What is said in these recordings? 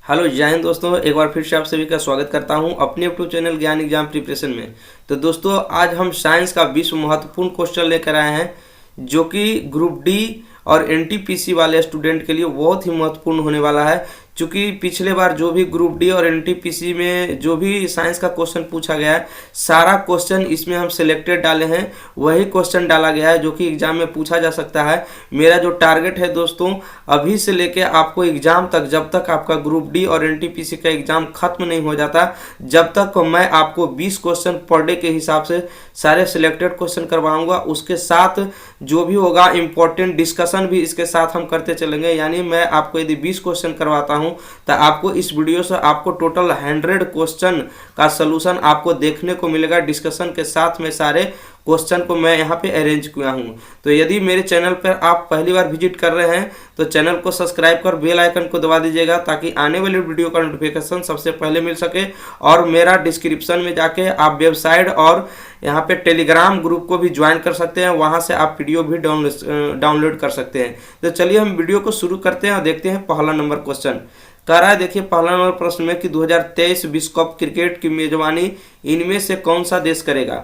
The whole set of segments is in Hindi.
हेलो जय हिंद दोस्तों, एक बार फिर से आप सभी का स्वागत करता हूं अपने यूट्यूब चैनल ज्ञान एग्जाम प्रिपरेशन में। तो दोस्तों आज हम साइंस का 20 महत्वपूर्ण क्वेश्चन लेकर आए हैं जो कि ग्रुप डी और एनटीपीसी वाले स्टूडेंट के लिए बहुत ही महत्वपूर्ण होने वाला है। क्योंकि पिछले बार जो भी ग्रुप डी और एनटीपीसी में जो भी साइंस का क्वेश्चन पूछा गया है, सारा क्वेश्चन इसमें हम सिलेक्टेड डाले हैं, वही क्वेश्चन डाला गया है जो कि एग्जाम में पूछा जा सकता है। मेरा जो टारगेट है दोस्तों, अभी से लेके आपको एग्जाम तक, जब तक आपका ग्रुप डी और एनटीपीसी का एग्जाम खत्म नहीं हो जाता, जब तक मैं आपको 20 क्वेश्चन पर डे के हिसाब से सारे सिलेक्टेड क्वेश्चन करवाऊंगा। उसके साथ जो भी होगा इंपॉर्टेंट डिस्कशन भी इसके साथ हम करते चलेंगे। यानी मैं आपको यदि 20 क्वेश्चन करवाता हूं तो आपको इस वीडियो से आपको टोटल 100 क्वेश्चन का सलूशन आपको देखने को मिलेगा। डिस्कशन के साथ में सारे क्वेश्चन को मैं यहाँ पे अरेंज किया हूँ। तो यदि मेरे चैनल पर आप पहली बार विजिट कर रहे हैं तो चैनल को सब्सक्राइब कर बेल आइकन को दबा दीजिएगा ताकि आने वाली वीडियो का नोटिफिकेशन सबसे पहले मिल सके। और मेरा डिस्क्रिप्शन में जाके आप वेबसाइट और यहाँ पे टेलीग्राम ग्रुप को भी ज्वाइन कर सकते हैं, वहाँ से आप वीडियो भी डाउनलोड कर सकते हैं। तो चलिए हम वीडियो को शुरू करते हैं और देखते हैं पहला नंबर क्वेश्चन। कह रहा है, देखिए पहला नंबर प्रश्न में कि 2023 विश्व कप क्रिकेट की मेजबानी इनमें से कौन सा देश करेगा।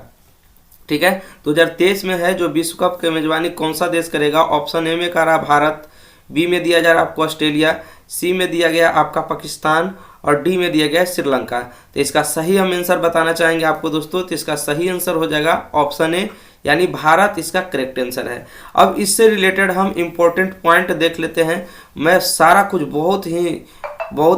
ठीक है, 2023 में है जो विश्व कप की मेजबानी कौन सा देश करेगा। ऑप्शन ए में कह रहा भारत, बी में दिया जा रहा आपको ऑस्ट्रेलिया, सी में दिया गया आपका पाकिस्तान और डी में दिया गया श्रीलंका। तो इसका सही हम आंसर बताना चाहेंगे आपको दोस्तों। तो इसका सही आंसर हो जाएगा ऑप्शन ए, यानी भारत इसका करेक्ट आंसर है। अब इससे रिलेटेड हम इम्पोर्टेंट पॉइंट देख लेते हैं। मैं सारा कुछ बहुत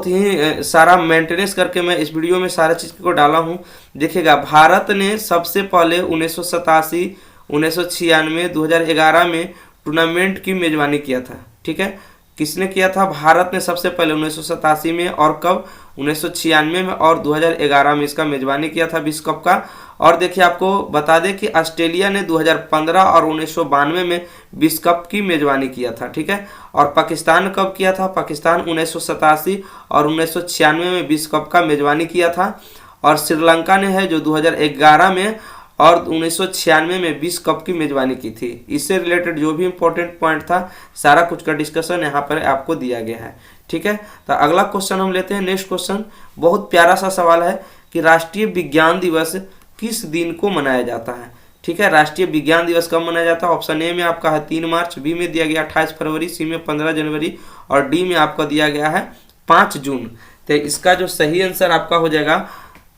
ही सारा मेंटेनेंस करके मैं इस वीडियो में सारा चीज़ को डाला हूँ। देखिएगा, भारत ने सबसे पहले 1987, 1996, 2011 में टूर्नामेंट की मेजबानी किया था। ठीक है, किसने किया था? भारत ने सबसे पहले 1987 में, और कब? 1996 में और 2011 में इसका मेजबानी किया था विश्व कप का। और देखिए आपको बता दें कि ऑस्ट्रेलिया ने 2015 और 1992 में विश्व कप की मेजबानी किया था। ठीक है, और पाकिस्तान कब किया था? पाकिस्तान 1987 और 1996 में विश्व कप का मेजबानी किया था। और श्रीलंका ने है जो 2011 में और 1996 में विश्व कप की मेजबानी की थी। इससे रिलेटेड जो भी इंपॉर्टेंट पॉइंट था, सारा कुछ का डिस्कशन यहाँ पर आपको दिया गया है। ठीक है, तो अगला क्वेश्चन हम लेते हैं। नेक्स्ट क्वेश्चन बहुत प्यारा सा सवाल है कि राष्ट्रीय विज्ञान दिवस किस दिन को मनाया जाता है। ठीक है, राष्ट्रीय विज्ञान दिवस कब मनाया जाता है? ऑप्शन ए में आपका है 3 मार्च, बी में दिया गया 28 फरवरी, सी में 15 जनवरी और डी में आपका दिया गया है 5 जून। तो इसका जो सही आंसर आपका हो जाएगा,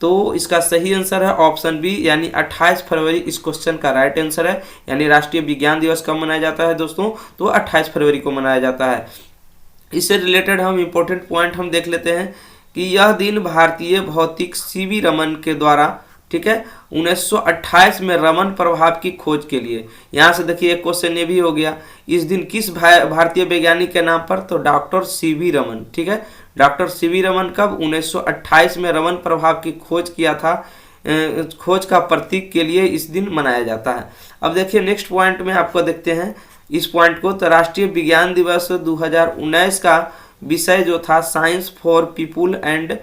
तो इसका सही आंसर है ऑप्शन बी, यानी 28 फरवरी इस क्वेश्चन का राइट आंसर है। यानी राष्ट्रीय विज्ञान दिवस कब मनाया जाता है दोस्तों? तो 28 फरवरी को मनाया जाता है। इससे रिलेटेड हम इम्पोर्टेंट पॉइंट हम देख लेते हैं कि यह दिन भारतीय भौतिक सीवी रमन के द्वारा, ठीक है, 1928 में रमन प्रभाव की खोज के लिए, यहाँ से देखिए एक क्वेश्चन ये भी हो गया, इस दिन किस भारतीय वैज्ञानिक के नाम पर? तो डॉक्टर सीवी रमन। ठीक है, डॉक्टर सीवी रमन कब? 1928 में रमन प्रभाव की खोज किया था। खोज का प्रतीक के लिए इस दिन मनाया जाता है। अब देखिए नेक्स्ट पॉइंट में आपको देखते हैं इस पॉइंट को। तो राष्ट्रीय विज्ञान दिवस 2019 का विषय जो था science for people and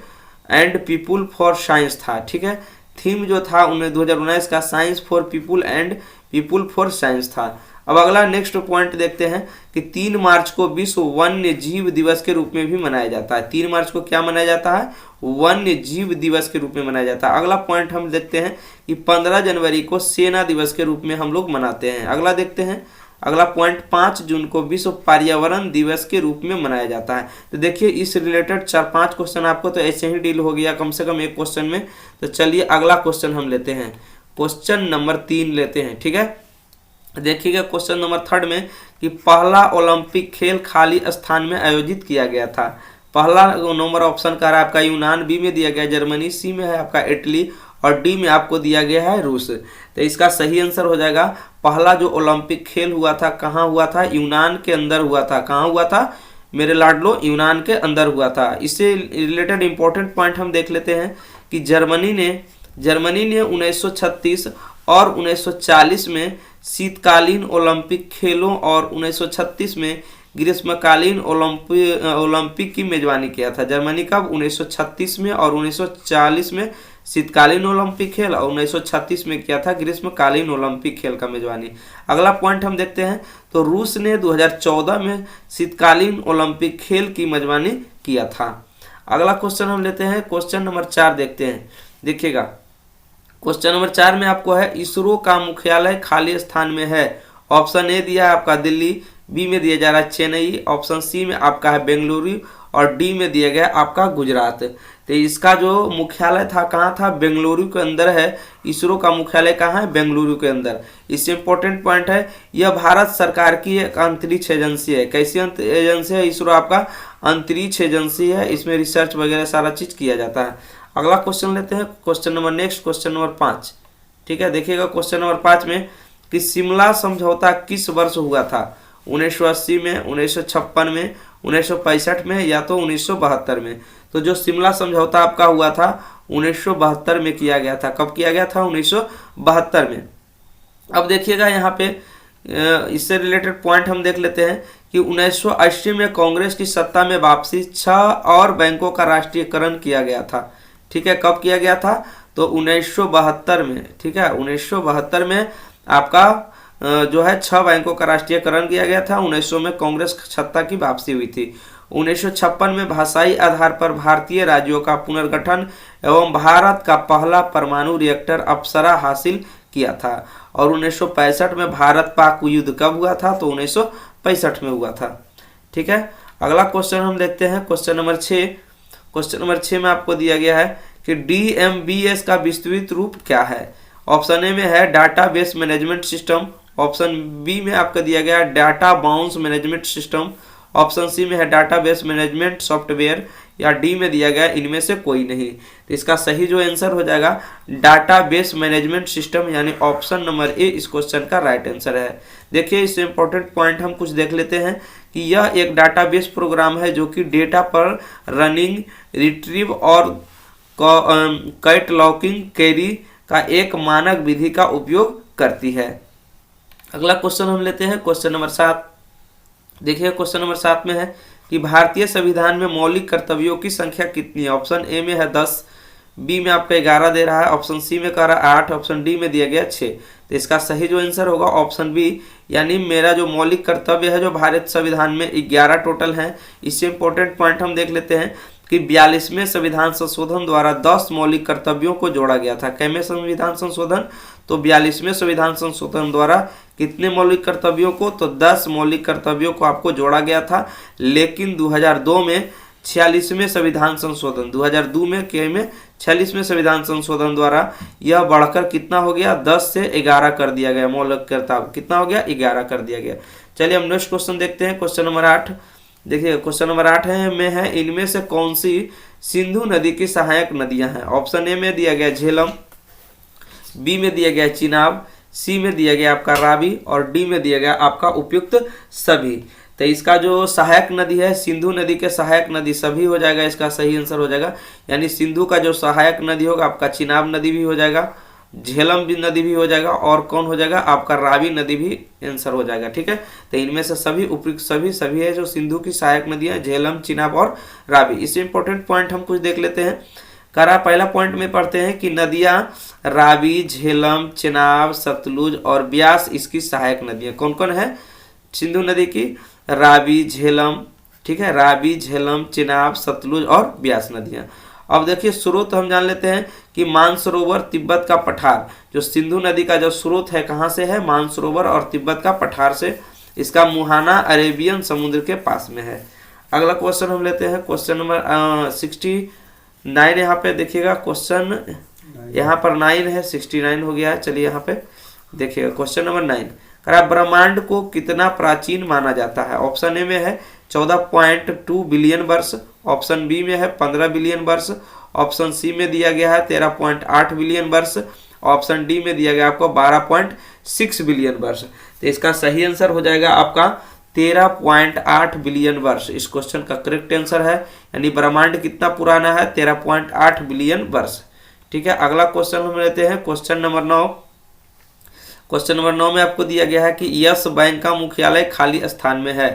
people for science था। ठीक है, थीम जो था 2019 का science for people and people for science था। अब अगला नेक्स्ट पॉइंट देखते हैं कि 3 मार्च को विश्व वन्य जीव दिवस के रूप में भी मनाया जाता है। 3 मार्च को क्या मनाया जाता है? वन्य जीव दिवस के रूप में मनाया जाता है। अगला पॉइंट हम देखते हैं कि 15 जनवरी को सेना दिवस के रूप में हम लोग मनाते हैं। अगला देखते हैं, अगला पॉइंट 5 जून को विश्व पर्यावरण दिवस के रूप में मनाया जाता है। तो देखिए इस रिलेटेड 4-5 क्वेश्चन आपको तो ऐसे ही डील हो गया कम से कम एक क्वेश्चन में। तो चलिए अगला क्वेश्चन हम लेते हैं, क्वेश्चन नंबर 3 लेते हैं। ठीक है, देखिएगा क्वेश्चन नंबर 3 में कि पहला ओलंपिक खेल खाली स्थान में आयोजित किया गया था। पहला नंबर ऑप्शन का है आपका यूनान, बी में दिया गया जर्मनी, सी में है आपका इटली और डी में आपको दिया गया है रूस। तो इसका सही आंसर हो जाएगा, पहला जो ओलंपिक खेल हुआ था कहाँ हुआ था? यूनान के अंदर हुआ था। कहाँ हुआ था मेरे लाडलो? यूनान के अंदर हुआ था। इससे रिलेटेड इंपॉर्टेंट पॉइंट हम देख लेते हैं कि जर्मनी ने 1936 और 1940 में शीतकालीन ओलंपिक खेलों और 1936 में ग्रीष्मकालीन ओलंपिक की मेजबानी किया था। जर्मनी कब? 1936 में और 1940 में शीतकालीन ओलंपिक खेल और 1936 में किया था ग्रीष्मकालीन ओलंपिक खेल का मेजबानी। अगला पॉइंट हम देखते हैं, तो रूस ने 2014 में शीतकालीन ओलंपिक खेल की मेजबानी किया था। अगला क्वेश्चन हम लेते हैं, क्वेश्चन नंबर 4 देखते हैं। देखिएगा क्वेश्चन नंबर 4 में आपको है इसरो का मुख्यालय खाली स्थान में है। ऑप्शन ए दिया है आपका दिल्ली, बी में दिया जा रहा है चेन्नई, ऑप्शन सी में आपका है बेंगलुरु और डी में दिया गया आपका गुजरात। तो इसका जो मुख्यालय था कहाँ था, बेंगलुरु के अंदर है। इसरो का मुख्यालय कहाँ है, बेंगलुरु के अंदर। इससे इम्पोर्टेंट पॉइंट है, यह भारत सरकार की एक अंतरिक्ष एजेंसी है। कैसी एजेंसी है, इसरो आपका अंतरिक्ष एजेंसी है, इसमें रिसर्च वगैरह सारा चीज किया जाता है। अगला क्वेश्चन लेते हैं, question number next, question number 5। ठीक है, देखिएगा क्वेश्चन नंबर 5 में कि शिमला समझौता किस वर्ष हुआ था, 1980 में, 1956 में, 1965 में या तो 1972 में। तो जो शिमला समझौता आपका हुआ था 1972 में किया गया था। कब किया गया था, 1972 में। अब देखिएगा यहाँ पे इससे रिलेटेड पॉइंट हम देख लेते हैं कि 1980 में कांग्रेस की सत्ता में वापसी, 6 और बैंकों का राष्ट्रीयकरण किया गया था। ठीक है, कब किया गया था, तो 1972 में। ठीक है, 1972 में आपका जो है 6 बैंकों का राष्ट्रीयकरण किया गया था। 1900 में कांग्रेस सत्ता की वापसी हुई थी। 1956 में भाषाई आधार पर भारतीय राज्यों का पुनर्गठन एवं भारत का पहला परमाणु रिएक्टर अप्सरा हासिल किया था। और 1965 में भारत पाक युद्ध कब हुआ था, तो 1965 में हुआ था। ठीक है, अगला क्वेश्चन हम देखते हैं, क्वेश्चन नंबर 6। क्वेश्चन नंबर 6 में आपको दिया गया है कि DMBS का विस्तृत रूप क्या है। ऑप्शन ए में है data base management system, option B में आपका दिया गया है data bounce management system, option C में है डाटाबेस मैनेजमेंट सॉफ्टवेयर, या डी में दिया गया इनमें से कोई नहीं। तो इसका सही जो आंसर हो जाएगा डाटाबेस मैनेजमेंट सिस्टम, यानी ऑप्शन नंबर ए इस क्वेश्चन का राइट आंसर है। देखिए इससे इंपॉर्टेंट पॉइंट हम कुछ देख लेते हैं कि यह एक डाटाबेस प्रोग्राम है जो कि डेटा पर रनिंग, रिट्रीव और कैटलॉगिंग कैरी का एक मानक विधि का उपयोग करती है। अगला क्वेश्चन हम लेते हैं, क्वेश्चन नंबर 7। देखिए क्वेश्चन नंबर 7 में है कि भारतीय संविधान में मौलिक कर्तव्यों की संख्या कितनी है। ऑप्शन ए में है 10, बी में आपका 11 दे रहा है, ऑप्शन सी में कह रहा है 8, ऑप्शन डी में दिया गया 6। तो इसका सही जो आंसर होगा ऑप्शन बी, यानी मेरा जो मौलिक कर्तव्य है जो भारत संविधान में 11 टोटल है। इससे इंपॉर्टेंट पॉइंट हम देख लेते हैं कि 42वें संविधान संशोधन द्वारा 10 मौलिक कर्तव्यों को जोड़ा गया था। कैमे संविधान संशोधन, तो 42वें संविधान संशोधन द्वारा कितने मौलिक कर्तव्यों को, तो 10 मौलिक कर्तव्यों को आपको जोड़ा गया था। लेकिन 2002 में 46वें संविधान संशोधन, 2002 में 46वें संविधान संशोधन द्वारा यह बढ़कर कितना हो गया, 10 से 11 कर दिया गया। मौलिक कर्तव्य कितना हो गया, 11 कर दिया गया। चलिए हम नेक्स्ट क्वेश्चन देखते हैं, क्वेश्चन नंबर 8। देखिए क्वेश्चन नंबर 8 में है इनमें से कौन सी सिंधु नदी की सहायक नदियां हैं। ऑप्शन ए में दिया गया झेलम, बी में दिया गया चिनाब, सी में दिया गया आपका रावी और डी में दिया गया आपका उपयुक्त सभी। तो इसका जो सहायक नदी है, सिंधु नदी के सहायक नदी सभी हो जाएगा, इसका सही आंसर हो जाएगा। यानी सिंधु का जो सहायक नदी होगा आपका चिनाब नदी भी हो जाएगा, झेलम भी नदी भी हो जाएगा और कौन हो जाएगा आपका रावी नदी भी आंसर हो जाएगा। ठीक है, तो इनमें से सभी उपयुक्त सभी है जो सिंधु की सहायक नदियां, झेलम, चिनाब और रावी। इससे इंपॉर्टेंट पॉइंट हम कुछ देख लेते हैं। करा पहला पॉइंट में पढ़ते हैं कि नदियां रावी, झेलम, चिनाब, सतलुज और ब्यास इसकी सहायक नदियां कौन कौन है। सिंधु नदी की रावी, झेलम, ठीक है, रावी, झेलम, चिनाब, सतलुज और ब्यास नदियां। अब देखिए स्रोत हम जान लेते हैं कि मानसरोवर, तिब्बत का पठार। जो सिंधु नदी का जो स्रोत है कहाँ से है, मानसरोवर और तिब्बत का पठार से। इसका मुहाना अरेबियन समुद्र के पास में है। अगला क्वेश्चन हम लेते हैं, क्वेश्चन नंबर 69। यहाँ पे देखिएगा क्वेश्चन यहाँ पर 9 है, 69 हो गया है। चलिए यहाँ पे देखिएगा क्वेश्चन नंबर 9 करा ब्रह्मांड को कितना प्राचीन माना जाता है। ऑप्शन ए में है 14.2 बिलियन वर्ष, ऑप्शन बी में है 15 बिलियन वर्ष, ऑप्शन सी में दिया गया है 13.8 बिलियन वर्ष, ऑप्शन डी में दिया गया आपको 12.6 बिलियन वर्ष। तो इसका सही आंसर हो जाएगा आपका 13.8 बिलियन वर्ष। इस क्वेश्चन का करेक्ट आंसर है, यानी ब्रह्मांड कितना पुराना है, 13.8 बिलियन वर्ष। ठीक है, अगला क्वेश्चन हम लेते हैं, क्वेश्चन नंबर 9। क्वेश्चन नंबर 9 में आपको दिया गया है कि यस बैंक का मुख्यालय खाली स्थान में है।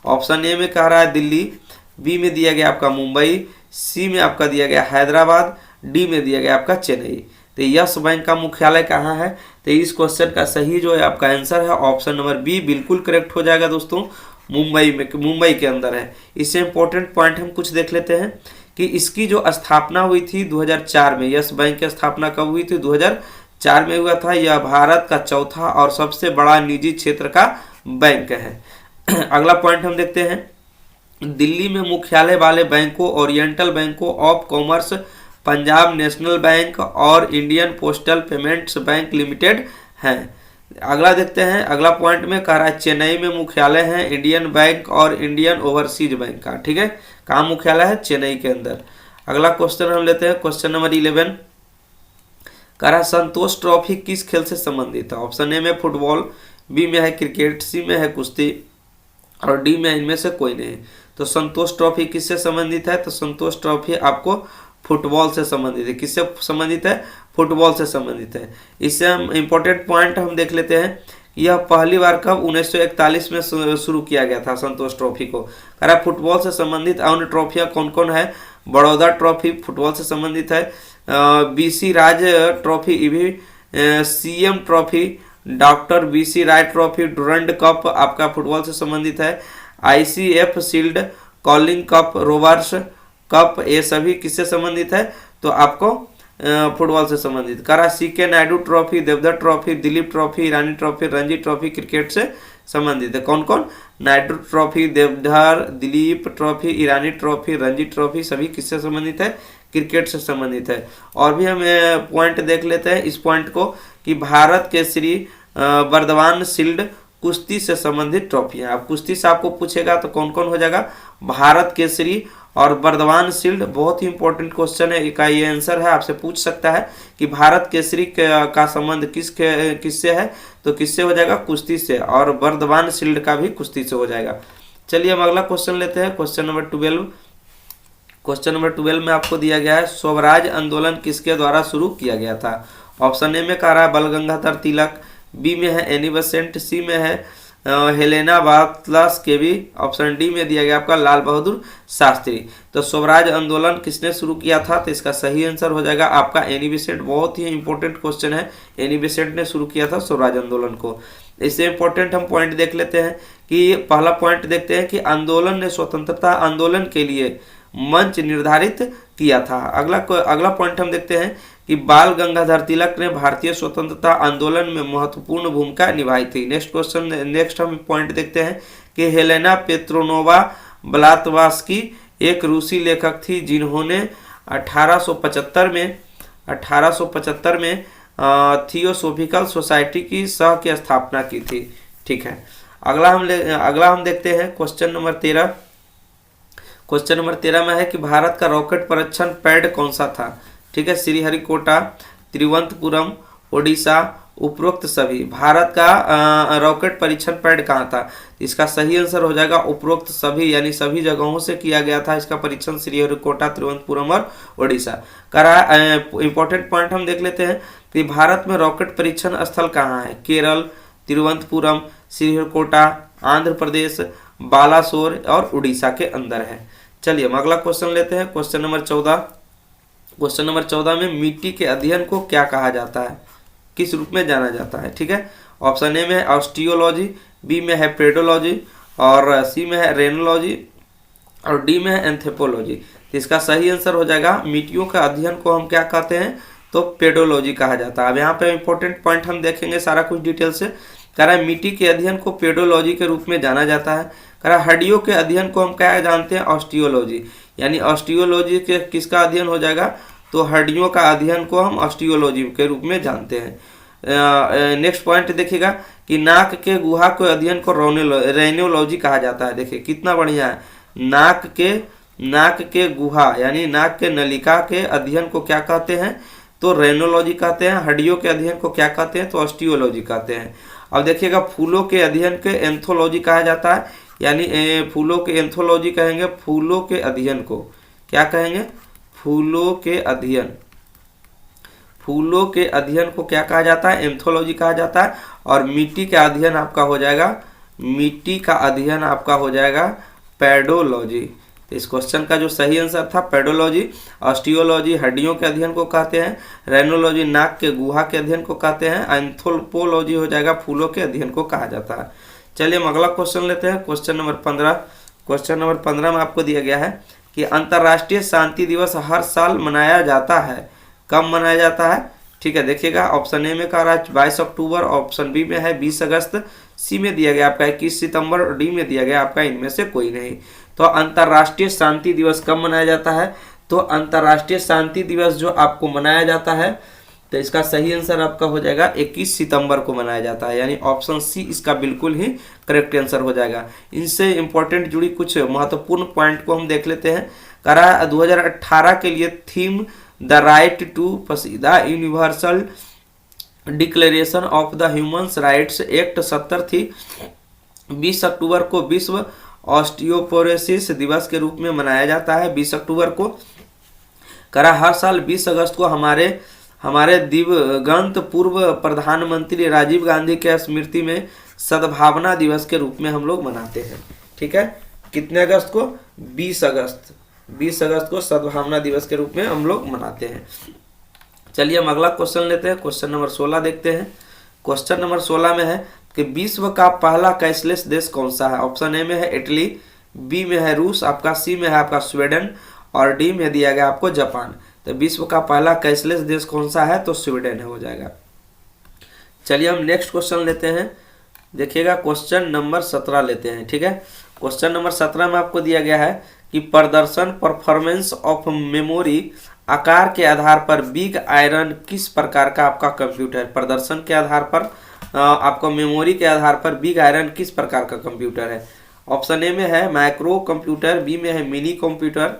ऑप्शन ए में कह रहा है दिल्ली, बी में दिया गया आपका मुंबई, सी में आपका दिया गया हैदराबाद, डी में दिया गया आपका चेन्नई। तो यस बैंक का मुख्यालय कहाँ है, तो इस क्वेश्चन का सही जो है आपका आंसर है ऑप्शन नंबर बी, बिल्कुल करेक्ट हो जाएगा दोस्तों, मुंबई के अंदर है। इससे इंपॉर्टेंट पॉइंट हम कुछ देख लेते हैं कि इसकी जो स्थापना हुई थी 2004 में, यस बैंक की स्थापना कब हुई थी? 2004 में हुआ था। यह भारत का चौथा और सबसे बड़ा निजी क्षेत्र का बैंक है। अगला पॉइंट हम देखते हैं, दिल्ली में मुख्यालय वाले बैंकों ओरिएंटल बैंकों of commerce, Punjab national bank और Indian postal payments bank limited हैं। अगला देखते हैं, अगला पॉइंट में कह रहा है चेन्नई में मुख्यालय है इंडियन बैंक और इंडियन ओवरसीज बैंक का। ठीक है, कहाँ मुख्यालय है? चेन्नई के अंदर। अगला क्वेश्चन हम लेते हैं, क्वेश्चन नंबर 11 कह रहा है संतोष ट्रॉफी किस खेल से संबंधित है? ऑप्शन ए में फुटबॉल, बी में है क्रिकेट, सी में है कुश्ती और डी में इनमें से कोई नहीं। तो संतोष ट्रॉफी किससे संबंधित है? तो संतोष ट्रॉफी आपको फुटबॉल से संबंधित है। किससे संबंधित है? फुटबॉल से संबंधित है। इससे हम इंपॉर्टेंट पॉइंट हम देख लेते हैं, यह पहली बार कब 1941 में शुरू किया गया था संतोष ट्रॉफी को। कह रहा फुटबॉल से संबंधित अन्य ट्रॉफियाँ कौन कौन है? बड़ौदा ट्रॉफी फुटबॉल से संबंधित है, BC राज ट्रॉफी, भी CM trophy, doctor BC Roy trophy, Durand cup आपका फुटबॉल से संबंधित है, ICF शील्ड, कॉलिंग कप, रोवर्स कप, ये सभी किससे संबंधित है? तो आपको फुटबॉल से संबंधित। करा CK Naidu trophy, Deodhar trophy, Duleep trophy, Irani trophy, Ranji trophy cricket से संबंधित है। कौन कौन? Naidu trophy, Deodhar, Duleep trophy, Irani trophy, Ranji trophy सभी किससे संबंधित है? क्रिकेट से संबंधित है। और भी हम पॉइंट देख लेते हैं इस पॉइंट को कि भारत केसरी, बर्दवान शील्ड कुश्ती से संबंधित ट्रॉफियां। अब कुश्ती से आपको पूछेगा तो कौन कौन हो जाएगा? भारत केसरी और बर्दवान शील्ड। बहुत ही इंपॉर्टेंट क्वेश्चन है, इसका ये आंसर है, आपसे पूछ सकता है कि भारत केसरी का संबंध किससे है? तो किससे हो जाएगा? कुश्ती से। और बर्दवान शील्ड का भी कुश्ती से हो जाएगा। चलिए हम अगला क्वेश्चन लेते हैं, क्वेश्चन नंबर 12। क्वेश्चन नंबर 12 में आपको दिया गया है स्वराज आंदोलन किसके द्वारा शुरू किया गया था? ऑप्शन ए में कह रहा है बाल गंगाधर तिलक, बी में है एनी बेसेंट, सी में है हेलेना बार्टलस केवी, ऑप्शन डी में दिया गया आपका लाल बहादुर शास्त्री। तो स्वराज आंदोलन किसने शुरू किया था? तो इसका सही आंसर हो जाएगा आपका एनी बेसेंट। बहुत ही इंपॉर्टेंट क्वेश्चन है, एनी बेसेंट ने शुरू किया था स्वराज आंदोलन को। इससे इंपॉर्टेंट हम पॉइंट देख लेते हैं कि पहला पॉइंट देखते हैं कि आंदोलन ने स्वतंत्रता आंदोलन के लिए मंच निर्धारित किया था। अगला पॉइंट हम देखते हैं कि बाल गंगाधर तिलक ने भारतीय स्वतंत्रता आंदोलन में महत्वपूर्ण भूमिका निभाई थी। नेक्स्ट हम पॉइंट देखते हैं कि हेलेना पेत्रोनोवा ब्लातवास्की एक रूसी लेखक थी जिन्होंने 1875 में थियोसोफिकल सोसाइटी की की स्थापना की थी। ठीक है, अगला हम देखते हैं क्वेश्चन नंबर 13। क्वेश्चन नंबर 13 में है कि भारत का रॉकेट परीक्षण पैड कौन सा था? ठीक है, श्रीहरिकोटा, तिरुवनंतपुरम, ओडिशा, उपरोक्त सभी। भारत का रॉकेट परीक्षण पैड कहाँ था? इसका सही आंसर हो जाएगा उपरोक्त सभी, यानी सभी जगहों से किया गया था इसका परीक्षण, श्रीहरिकोटा, तिरुवनंतपुरम और ओडिशा। इंपॉर्टेंट पॉइंट हम देख लेते हैं कि भारत में रॉकेट परीक्षण स्थल कहाँ है? केरल, तिरुवनंतपुरम, श्रीहरिकोटा, आंध्र प्रदेश, बालासोर और उड़ीसा के अंदर है। चलिए हम अगला क्वेश्चन लेते हैं, क्वेश्चन नंबर 14। क्वेश्चन नंबर 14 में मिट्टी के अध्ययन को क्या कहा जाता है, किस रूप में जाना जाता है? ठीक है, ऑप्शन ए में है ऑस्टियोलॉजी, बी में है पेडोलॉजी और सी में है रेनोलॉजी और डी में है एंथ्रोपोलॉजी। तो इसका सही आंसर हो जाएगा मिट्टियों का अध्ययन को हम क्या कहते हैं? तो पेडोलॉजी कहा जाता है। अब यहाँ पे इंपॉर्टेंट पॉइंट हम देखेंगे सारा कुछ डिटेल से। कह रहा है मिट्टी के अध्ययन को पेडोलॉजी के रूप में जाना जाता है। कह रहा है हड्डियों के अध्ययन को हम क्या जानते हैं? ऑस्टियोलॉजी, यानी ऑस्टियोलॉजी के किसका अध्ययन हो जाएगा? तो हड्डियों का अध्ययन को हम ऑस्टियोलॉजी के रूप में जानते हैं। नेक्स्ट पॉइंट देखिएगा कि नाक के गुहा के अध्ययन को रेनोलॉजी कहा जाता है। देखिए कितना बढ़िया है, नाक के गुहा यानी नाक के नलिका के अध्ययन को क्या कहते हैं? तो रेनोलॉजी कहते हैं। हड्डियों के अध्ययन को क्या कहते हैं? तो ऑस्टियोलॉजी कहते हैं। अब देखिएगा फूलों के अध्ययन के एंथोलॉजी कहा जाता है, यानी फूलों के एंथोलॉजी कहेंगे। फूलों के अध्ययन को क्या कहेंगे? फूलों के अध्ययन को क्या कहा जाता है? एंथोलॉजी कहा जाता है। और मिट्टी का अध्ययन आपका हो जाएगा पेडोलॉजी। तो इस क्वेश्चन का जो सही आंसर था पेडोलॉजी। ऑस्टियोलॉजी हड्डियों के अध्ययन को कहते हैं, रेनोलॉजी नाक के गुहा के अध्ययन को कहते हैं, एंथ्रोपोलॉजी हो जाएगा फूलों के अध्ययन को कहा जाता है। चलिए हम अगला क्वेश्चन लेते हैं, क्वेश्चन नंबर 15। क्वेश्चन नंबर 15 में आपको दिया गया है कि अंतर्राष्ट्रीय शांति दिवस हर साल मनाया जाता है। कब मनाया जाता है? ठीक है, देखिएगा ऑप्शन ए में कह रहा है 22 अक्टूबर, ऑप्शन बी में है 20 अगस्त, सी में दिया गया आपका 21 सितंबर और डी में दिया गया आपका इनमें से कोई नहीं। तो अंतर्राष्ट्रीय शांति दिवस कब मनाया जाता है? तो अंतर्राष्ट्रीय शांति दिवस जो आपको मनाया जाता है, तो इसका सही आंसर आपका हो जाएगा 21 सितंबर को मनाया जाता है, यानी ऑप्शन सी इसका बिल्कुल ही करेक्ट आंसर हो जाएगा। इनसे इंपॉर्टेंट जुड़ी कुछ महत्वपूर्ण पॉइंट को हम देख लेते हैं। करा 2018 के लिए थीम द राइट टू पसीदा universal declaration of the humans rights act 70 थी। 20 अक्टूबर को विश्व ऑस्टियोपोरोसिस दिवस के रूप में मनाया जाता है। 20 अक्टूबर को करा हर साल 20 अगस्त को हमारे दिवंगत पूर्व प्रधानमंत्री राजीव गांधी के स्मृति में सद्भावना दिवस के रूप में हम लोग मनाते हैं। ठीक है, कितने अगस्त को? 20 अगस्त। 20 अगस्त को सद्भावना दिवस के रूप में हम लोग मनाते हैं। चलिए हम अगला क्वेश्चन लेते हैं। क्वेश्चन नंबर 16 देखते हैं। क्वेश्चन नंबर 16 में है कि विश्व का पहला कैशलेस देश कौन सा है? ऑप्शन ए में है इटली, बी में है रूस, आपका सी में है आपका स्वीडन और डी में दिया गया आपको जापान। तो विश्व का पहला कैशलेस देश कौन सा है? तो स्वीडन हो जाएगा। चलिए हम नेक्स्ट क्वेश्चन लेते हैं। देखिएगा क्वेश्चन नंबर 17 लेते हैं। ठीक है, क्वेश्चन नंबर 17 में आपको दिया गया है कि प्रदर्शन परफॉर्मेंस ऑफ मेमोरी आकार के आधार पर बिग आयरन किस प्रकार का आपका कंप्यूटर? प्रदर्शन के आधार पर आपको मेमोरी के आधार पर बिग आयरन किस प्रकार का कंप्यूटर है? ऑप्शन ए में है माइक्रो कंप्यूटर, बी में है मिनी कंप्यूटर,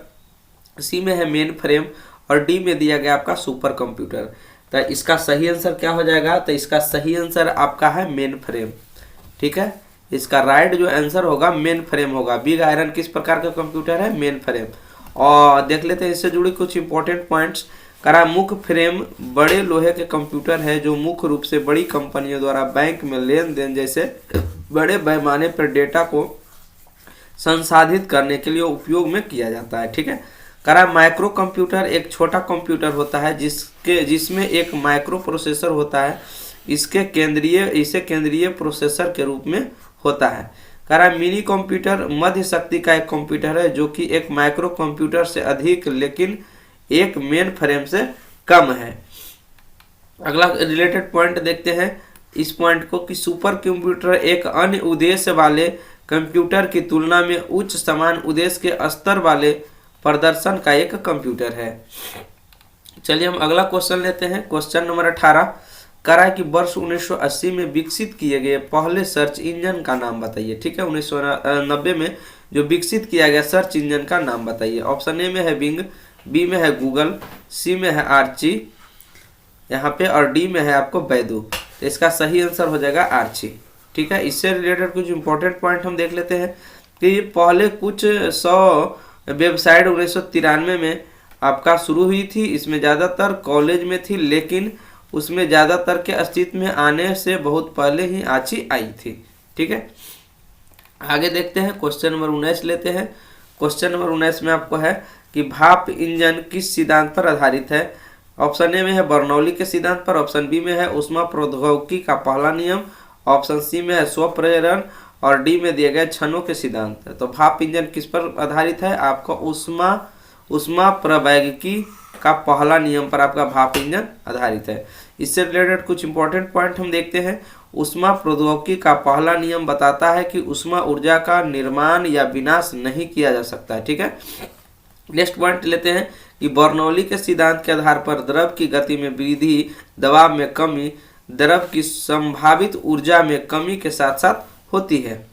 सी में है मेन फ्रेम और डी में दिया गया आपका सुपर कंप्यूटर। तो इसका सही आंसर क्या हो जाएगा? तो इसका सही आंसर आपका है मेन फ्रेम। ठीक है, इसका राइट जो आंसर होगा मेन फ्रेम होगा। बिग आयरन किस प्रकार का कंप्यूटर है? Main frame. और देख लेते हैं इससे जुड़ी कुछ इंपॉर्टेंट पॉइंट्स। करा मुख्य फ्रेम बड़े लोहे के कंप्यूटर है जो मुख्य रूप से बड़ी कंपनियों द्वारा बैंक में लेन देन जैसे बड़े पैमाने पर डेटा को संसाधित करने के लिए उपयोग में किया जाता है। ठीक है, करा माइक्रो कंप्यूटर एक छोटा कंप्यूटर होता है जिसमें एक माइक्रो प्रोसेसर होता है। इसे केंद्रीय प्रोसेसर के रूप में होता है। करा मिनी कंप्यूटर मध्य शक्ति का एक कंप्यूटर है जो कि एक माइक्रो कंप्यूटर से अधिक लेकिन एक मेन फ्रेम से कम है। अगला रिलेटेड पॉइंट देखते हैं इस पॉइंट को कि सुपर कंप्यूटर एक अन्य उद्देश्य वाले कंप्यूटर की तुलना में उच्च समान उद्देश्य के स्तर वाले प्रदर्शन का एक कंप्यूटर है। चलिए हम अगला क्वेश्चन लेते हैं। क्वेश्चन नंबर 18 करा कि वर्ष 1980 में विकसित किए गए पहले सर्च इंजन का नाम बताइए। ठीक है, 1990 में जो विकसित किया गया सर्च इंजन का नाम बताइए। ऑप्शन ए में है बिंग, बी में है गूगल, सी में है आर्ची यहाँ पे और डी में है आपको बैदू। तो इसका सही आंसर हो जाएगा आर्ची। ठीक है, इससे रिलेटेड कुछ इंपॉर्टेंट पॉइंट हम देख लेते हैं कि पहले कुछ 100 वेबसाइट 1993 में आपका शुरू हुई थी। इसमें ज़्यादातर कॉलेज में थी लेकिन उसमें ज़्यादातर के अस्तित्व में आने से बहुत पहले ही आर्ची आई थी। ठीक है, आगे देखते हैं। क्वेश्चन नंबर 19 लेते हैं। क्वेश्चन नंबर 19 में आपको है कि भाप इंजन किस सिद्धांत पर आधारित है? ऑप्शन ए में है बर्नौली के सिद्धांत पर, ऑप्शन बी में है ऊष्मा प्रौद्योगिकी का पहला नियम, ऑप्शन सी में है स्वप्रेरण और डी में दिए गए क्षणों के सिद्धांत। तो भाप इंजन किस पर आधारित है? आपका ऊष्मा प्रवैगिकी का पहला नियम पर आपका भाप इंजन आधारित है। इससे रिलेटेड कुछ इंपॉर्टेंट पॉइंट हम देखते हैं। ऊष्मा प्रौद्योगिकी का पहला नियम बताता है कि ऊष्मा ऊर्जा का निर्माण या विनाश नहीं किया जा सकता है। ठीक है, नेक्स्ट पॉइंट लेते हैं कि बर्नौली के सिद्धांत के आधार पर द्रव की गति में वृद्धि, दबाव में कमी, द्रव की संभावित ऊर्जा में कमी के साथ साथ होती है।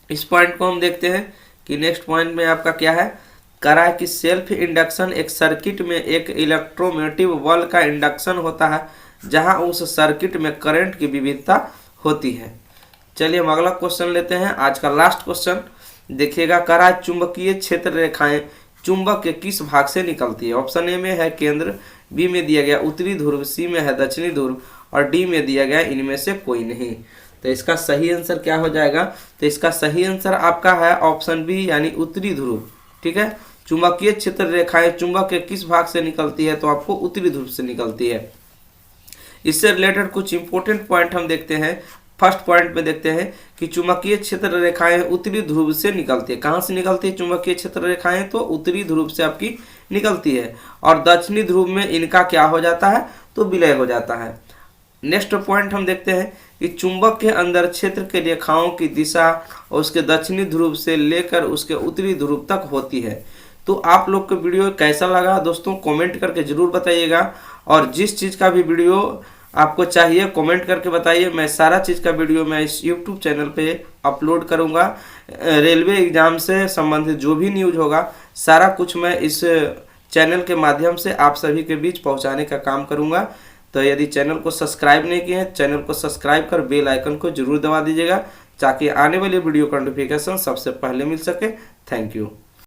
इस पॉइंट को हम देखते हैं कि नेक्स्ट पॉइंट में आपका क्या है? करा कि सेल्फ इंडक्शन एक सर्किट में एक इलेक्ट्रोमोटिव बल का इंडक्शन होता है जहां उस सर्किट में करंट की विविधता होती है। चलिए हम अगला क्वेश्चन लेते हैं, आज का लास्ट क्वेश्चन देखिएगा। करा चुंबकीय क्षेत्र रेखाएं चुंबक के किस भाग से निकलती है? ऑप्शन ए में है केंद्र, बी में दिया गया उत्तरी ध्रुव, सी में है दक्षिणी ध्रुव और डी में दिया गया इनमें से कोई नहीं। तो इसका सही आंसर क्या हो जाएगा? तो इसका सही आंसर आपका है ऑप्शन बी यानी उत्तरी ध्रुव। ठीक है, चुंबकीय क्षेत्र रेखाएं चुंबक के किस भाग से निकलती है? तो आपको उत्तरी ध्रुव से निकलती है। इससे रिलेटेड कुछ इंपॉर्टेंट पॉइंट हम देखते हैं। फर्स्ट पॉइंट में देखते हैं कि चुंबकीय क्षेत्र रेखाएं उत्तरी ध्रुव से निकलती है। कहाँ से निकलती है चुंबकीय क्षेत्र रेखाएं? तो उत्तरी ध्रुव से आपकी निकलती है। और दक्षिणी ध्रुव में इनका क्या हो जाता है? तो विलय हो जाता है। नेक्स्ट पॉइंट हम देखते हैं कि चुंबक के अंदर क्षेत्र के रेखाओं की दिशा उसके दक्षिणी ध्रुव से लेकर उसके उत्तरी ध्रुव तक होती है। तो आप लोग को वीडियो कैसा लगा दोस्तों, कमेंट करके जरूर बताइएगा। और जिस चीज़ का भी वीडियो आपको चाहिए कमेंट करके बताइए। मैं सारा चीज़ का वीडियो मैं इस यूट्यूब चैनल पे अपलोड करूँगा। रेलवे एग्ज़ाम से संबंधित जो भी न्यूज़ होगा सारा कुछ मैं इस चैनल के माध्यम से आप सभी के बीच पहुँचाने का काम करूँगा। तो यदि चैनल को सब्सक्राइब नहीं किए हैं, चैनल को सब्सक्राइब कर बेल आइकन को जरूर दबा दीजिएगा ताकि आने वाली वीडियो का नोटिफिकेशन सबसे पहले मिल सके। Thank you.